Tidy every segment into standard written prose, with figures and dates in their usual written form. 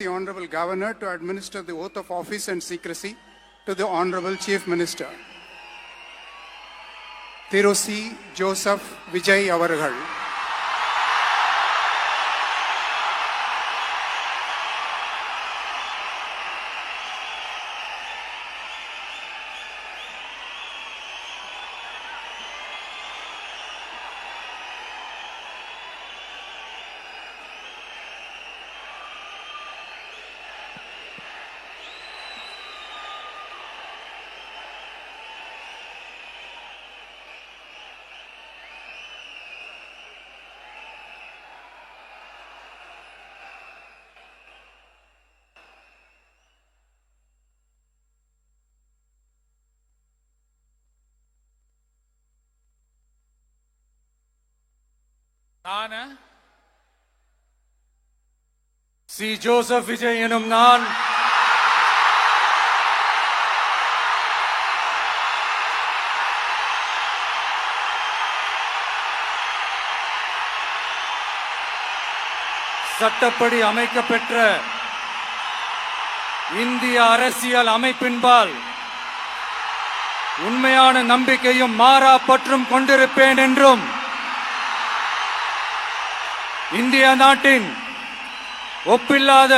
The Honorable Governor to administer the oath of office and secrecy to the Honorable Chief Minister. Thiru C. Joseph Vijay Avargal. C. Joseph Vijay எனும் நான் சட்டப்படி அமைக்கப்பெற்ற இந்திய அரசியல் அமைப்பின்பால் உண்மையான நம்பிக்கையும் மாறா பற்றும் கொண்டிருப்பேன் என்றும் இந்திய நாட்டின் ஒப்பில்லாத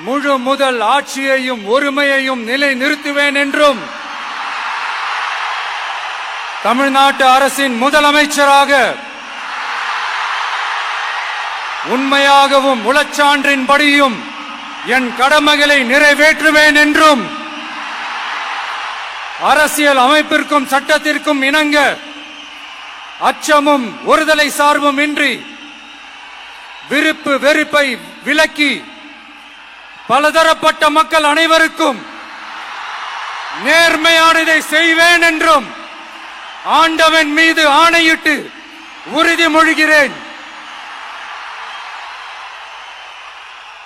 முழு முதல் ஆட்சியையும் ஒருமையையும் நிலை நிறுத்துவேன் என்றும் தமிழ்நாட்டு அரசின் முதலமைச்சராக உண்மையாகவும் உளச்சான்றின்படியும் என் கடமைகளை நிறைவேற்றுவேன் என்றும் அரசியல் அமைப்பிற்கும் சட்டத்திற்கும் இணங்க அச்சமும் ஒருதலை சார்பும் இன்றி விருப்பு வெறுப்பை விலக்கி பலதரப்பட்ட மக்கள் அனைவருக்கும் நேர்மையானதை செய்வேன் என்றும் ஆண்டவன் மீது ஆணையிட்டு உறுதிமொழிகிறேன்.